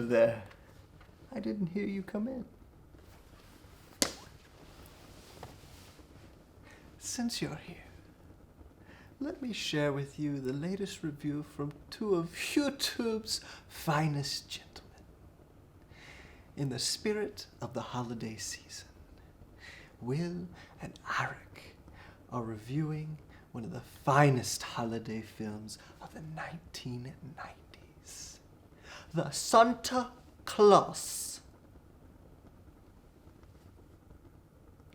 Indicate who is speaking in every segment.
Speaker 1: there. I didn't hear you come in. Since you're here, let me share with you the latest review from two of YouTube's finest gentlemen. In the spirit of the holiday season, Will and Arik are reviewing one of the finest holiday films of the 1990s, The Santa Claus.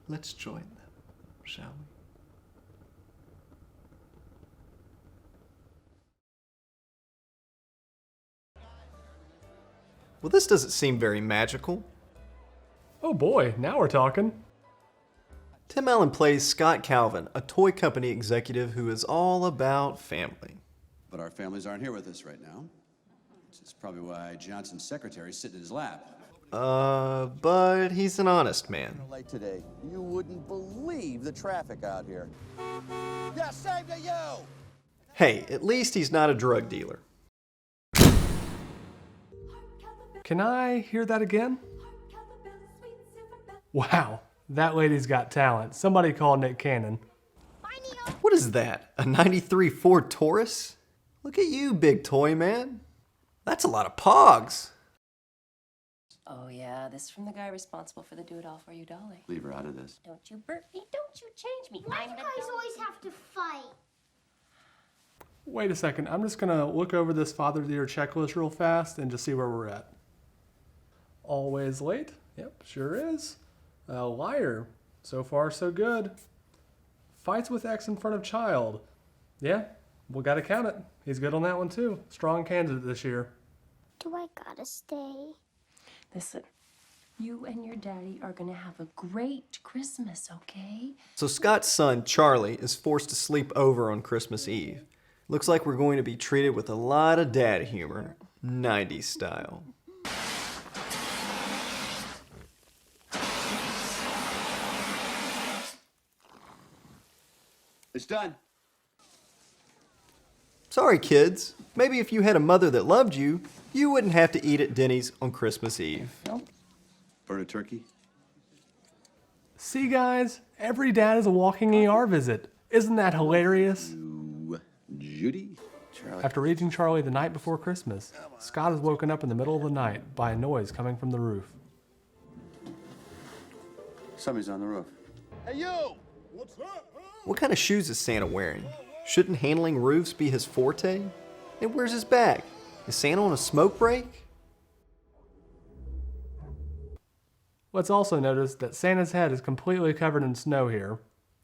Speaker 1: Let's join them, shall we? Well, this doesn't seem very magical.
Speaker 2: Oh boy, now we're talking.
Speaker 1: Tim Allen plays Scott Calvin, a toy company executive who is all about family.
Speaker 3: But our families aren't here with us right now. It's probably why Johnson's secretary's sitting in his lap.
Speaker 1: But he's an honest man.
Speaker 4: Late today. You wouldn't believe the traffic out here. Yeah, same to you!
Speaker 1: Hey, at least he's not a drug dealer.
Speaker 2: Can I hear that again? Wow, that lady's got talent. Somebody call Nick Cannon.
Speaker 1: What is that, a 93 Ford Taurus? Look at you, big toy man. That's a lot of pogs.
Speaker 5: Oh yeah, this is from the guy responsible for the do-it-all for you dolly.
Speaker 3: Leave her out of this.
Speaker 5: Don't you burp me, don't you change me.
Speaker 6: Why
Speaker 5: I'm
Speaker 6: do
Speaker 5: the
Speaker 6: you guys
Speaker 5: dolly.
Speaker 6: always have to fight?
Speaker 2: Wait a second, I'm just gonna look over this Father of the Year checklist real fast and just see where we're at. Always late? Yep, sure is. Liar. So far, so good. Fights with ex in front of child. Yeah, we gotta count it. He's good on that one too. Strong candidate this year.
Speaker 6: Do I gotta stay?
Speaker 5: Listen, you and your daddy are gonna have a great Christmas, okay?
Speaker 1: So Scott's son, Charlie, is forced to sleep over on Christmas Eve. Looks like we're going to be treated with a lot of dad humor, 90s style.
Speaker 3: It's done.
Speaker 1: Sorry, kids. Maybe if you had a mother that loved you, you wouldn't have to eat at Denny's on Christmas Eve.
Speaker 3: Burn a turkey.
Speaker 2: See guys, every dad is a walking ER visit. Isn't that hilarious?
Speaker 3: Judy. Charlie.
Speaker 2: After raising Charlie the night before Christmas, Scott is woken up in the middle of the night by a noise coming from the roof.
Speaker 3: Somebody's on the roof.
Speaker 4: Hey, you!
Speaker 1: What kind of shoes is Santa wearing? Shouldn't handling roofs be his forte? And where's his bag? Is Santa on a smoke break?
Speaker 2: Let's also notice that Santa's head is completely covered in snow here.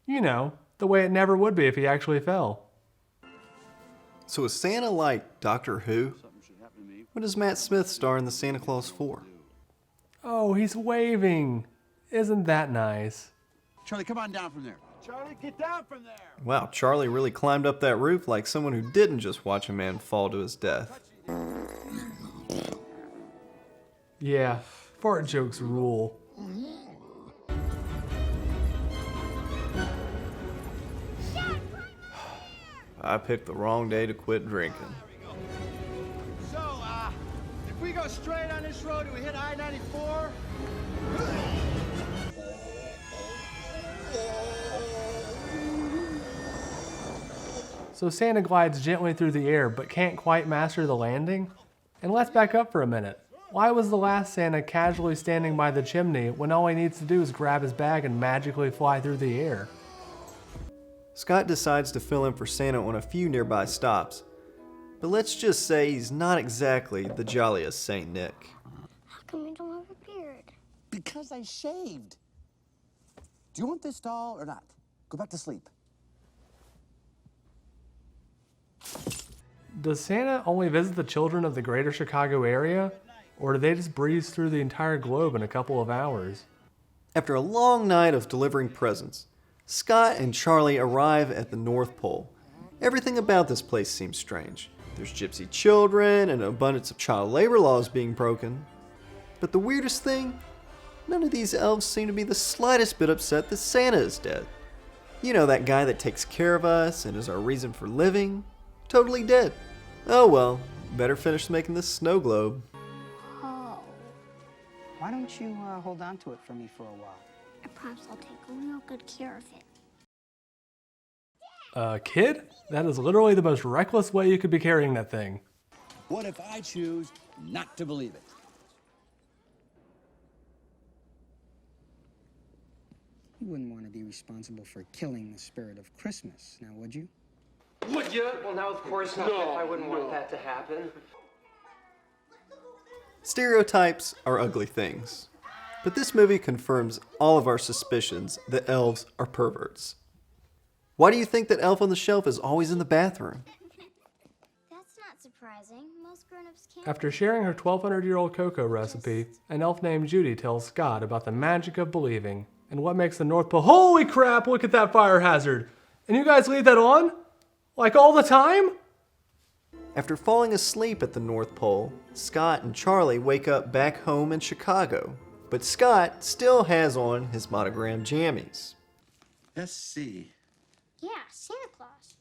Speaker 2: You know, the way it never would be if he actually fell.
Speaker 1: So is Santa like Doctor Who? What does Matt Smith star in the Santa Claus 4?
Speaker 2: Oh, he's waving. Isn't that nice?
Speaker 4: Charlie, come on down from there. Charlie, get down from there!
Speaker 1: Wow, Charlie really climbed up that roof like someone who didn't just watch a man fall to his death.
Speaker 2: Yeah, fart jokes rule.
Speaker 1: I picked the wrong day to quit drinking.
Speaker 4: So, if we go straight on this road and we hit I-94...
Speaker 2: So Santa glides gently through the air but can't quite master the landing? And let's back up for a minute. Why was the last Santa casually standing by the chimney when all he needs to do is grab his bag and magically fly through the air?
Speaker 1: Scott decides to fill in for Santa on a few nearby stops. But let's just say he's not exactly the jolliest Saint Nick.
Speaker 6: How come you don't have a beard?
Speaker 4: Because I shaved. Do you want this doll or not? Go back to sleep.
Speaker 2: Does Santa only visit the children of the greater Chicago area? Or do they just breeze through the entire globe in a couple of hours?
Speaker 1: After a long night of delivering presents, Scott and Charlie arrive at the North Pole. Everything about this place seems strange. There's gypsy children and an abundance of child labor laws being broken. But the weirdest thing, none of these elves seem to be the slightest bit upset that Santa is dead. You know, that guy that takes care of us and is our reason for living? Totally dead. Oh well, better finish making this snow globe.
Speaker 6: Oh.
Speaker 7: Why don't you hold on to it for me for a while?
Speaker 6: I promise I'll take real good care of it.
Speaker 2: Kid? That is literally the most reckless way you could be carrying that thing.
Speaker 4: What if I choose not to believe it?
Speaker 7: You wouldn't want to be responsible for killing the spirit of Christmas, now would you?
Speaker 8: Would you? Well, no, of course not. I wouldn't want that to happen.
Speaker 1: Stereotypes are ugly things, but this movie confirms all of our suspicions that elves are perverts. Why do you think that Elf on the Shelf is always in the bathroom?
Speaker 6: That's not surprising. Most grown-ups can't.
Speaker 2: After sharing her 1,200-year-old cocoa recipe, an elf named Judy tells Scott about the magic of believing and what makes the North Pole. Holy crap, look at that fire hazard! And you guys leave that on? Like all the time?
Speaker 1: After falling asleep at the North Pole, Scott and Charlie wake up back home in Chicago, but Scott still has on his monogram jammies.
Speaker 3: SC.
Speaker 6: Yeah, Santa Claus.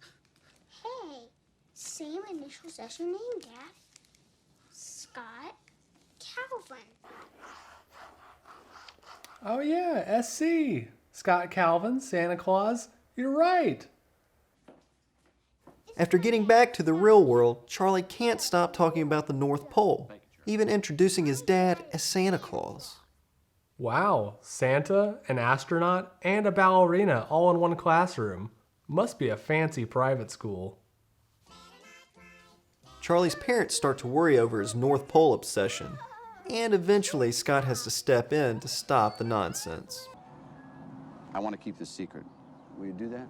Speaker 6: Hey, same initials as your name, Dad. Scott Calvin.
Speaker 2: Oh yeah, SC. Scott Calvin, Santa Claus. You're right.
Speaker 1: After getting back to the real world, Charlie can't stop talking about the North Pole, even introducing his dad as Santa Claus.
Speaker 2: Wow, Santa, an astronaut, and a ballerina all in one classroom. Must be a fancy private school.
Speaker 1: Charlie's parents start to worry over his North Pole obsession, and eventually Scott has to step in to stop the nonsense.
Speaker 4: I want to keep this secret. Will you do that?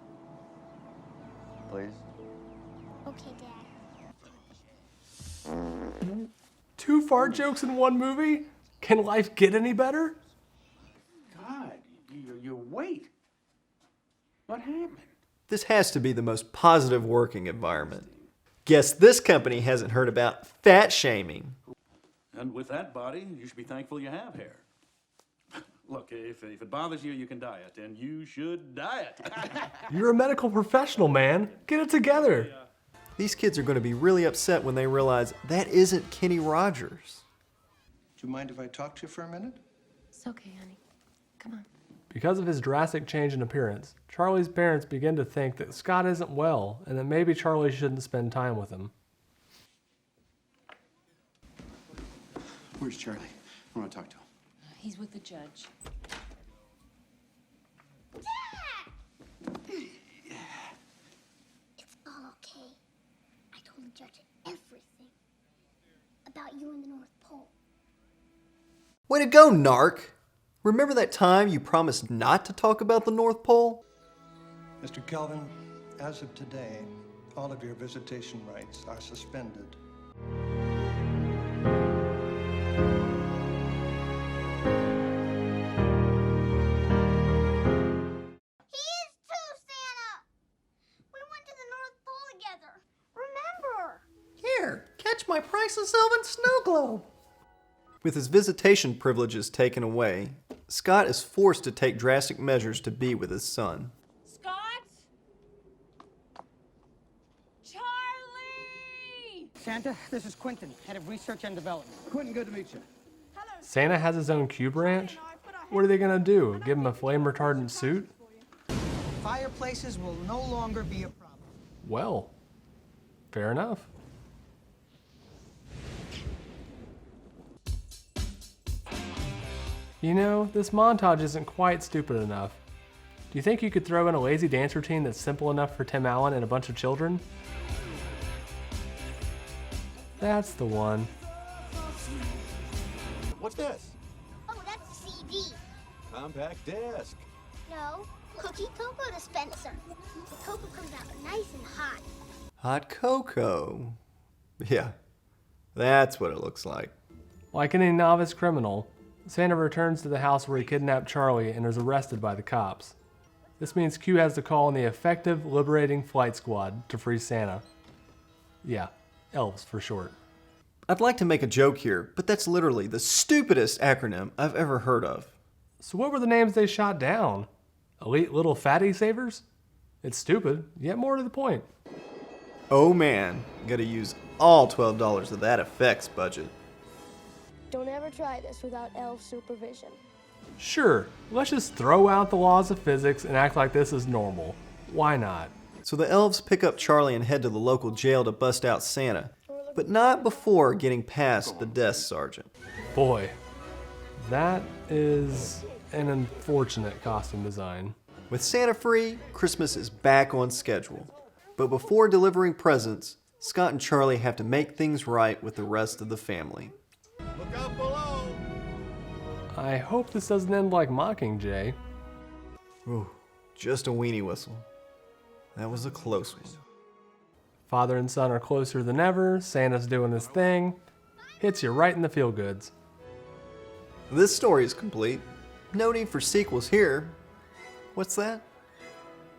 Speaker 4: Please?
Speaker 6: Okay, Dad.
Speaker 2: 2 fart jokes in one movie? Can life get any better?
Speaker 9: God, you wait. What happened?
Speaker 1: This has to be the most positive working environment. Guess this company hasn't heard about fat shaming.
Speaker 9: And with that body, you should be thankful you have hair. Look, if it bothers you, you can diet, and you should diet.
Speaker 2: You're a medical professional, man. Get it together.
Speaker 1: These kids are going to be really upset when they realize that isn't Kenny Rogers.
Speaker 10: Do you mind if I talk to you for a minute?
Speaker 5: It's okay, honey. Come on.
Speaker 2: Because of his drastic change in appearance, Charlie's parents begin to think that Scott isn't well and that maybe Charlie shouldn't spend time with him.
Speaker 3: Where's Charlie? I want to talk to him.
Speaker 5: He's with the judge.
Speaker 6: It's all okay. I told the judge everything about you and the North Pole.
Speaker 1: Way to go, narc! Remember that time you promised not to talk about the North Pole?
Speaker 10: Mr. Kelvin, as of today, all of your visitation rights are suspended.
Speaker 1: Here, catch my priceless elven snow globe! With his visitation privileges taken away, Scott is forced to take drastic measures to be with his son.
Speaker 5: Scott? Charlie!
Speaker 7: Santa, this is Quentin, head of research and development.
Speaker 9: Quentin, good to meet you.
Speaker 2: Santa has his own cube ranch? What are they gonna do? Give him a flame retardant suit?
Speaker 7: Fireplaces will no longer be a problem.
Speaker 2: Well, fair enough. You know, this montage isn't quite stupid enough. Do you think you could throw in a lazy dance routine that's simple enough for Tim Allen and a bunch of children? That's the one.
Speaker 4: What's this?
Speaker 6: Oh, that's a CD.
Speaker 4: Compact disc.
Speaker 6: No, cookie cocoa dispenser. The cocoa comes out nice and hot.
Speaker 1: Hot cocoa. Yeah, that's what it looks like.
Speaker 2: Like any novice criminal, Santa returns to the house where he kidnapped Charlie and is arrested by the cops. This means Q has to call in the Effective Liberating Flight Squad to free Santa. Yeah, elves for short.
Speaker 1: I'd like to make a joke here, but that's literally the stupidest acronym I've ever heard of.
Speaker 2: So what were the names they shot down? Elite Little Fatty Savers? It's stupid, yet more to the point.
Speaker 1: Oh man, gotta use all $12 of that effects budget.
Speaker 6: Don't ever try this without elf supervision.
Speaker 2: Sure, let's just throw out the laws of physics and act like this is normal. Why not?
Speaker 1: So the elves pick up Charlie and head to the local jail to bust out Santa, but not before getting past the desk sergeant.
Speaker 2: Boy, that is an unfortunate costume design.
Speaker 1: With Santa free, Christmas is back on schedule. But before delivering presents, Scott and Charlie have to make things right with the rest of the family.
Speaker 4: Look out below!
Speaker 2: I hope this doesn't end like Mockingjay.
Speaker 1: Ooh, just a weenie whistle. That was a close one.
Speaker 2: Father and son are closer than ever, Santa's doing his thing. Hits you right in the feel-goods.
Speaker 1: This story is complete. No need for sequels here. What's that?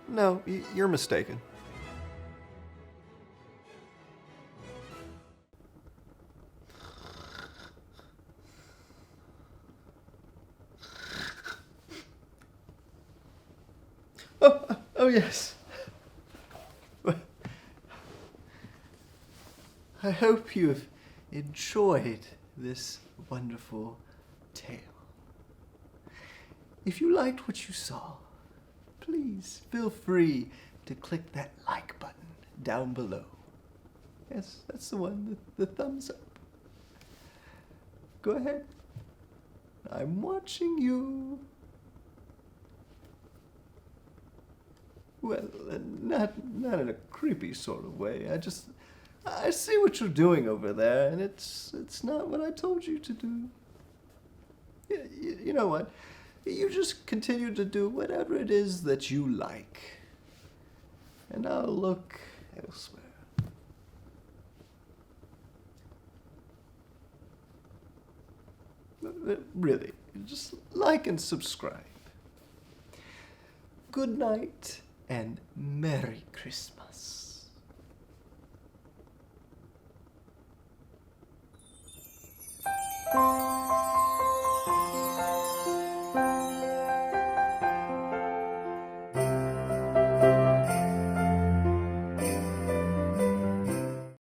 Speaker 1: No, you're mistaken. Oh yes. I hope you have enjoyed this wonderful tale. If you liked what you saw, please feel free to click that like button down below. Yes, that's the one, the thumbs up. Go ahead. I'm watching you. Well, not in a creepy sort of way. I see what you're doing over there, and it's not what I told you to do. Yeah, you know what? You just continue to do whatever it is that you like, and I'll look elsewhere. Really, just like and subscribe. Good night and Merry Christmas.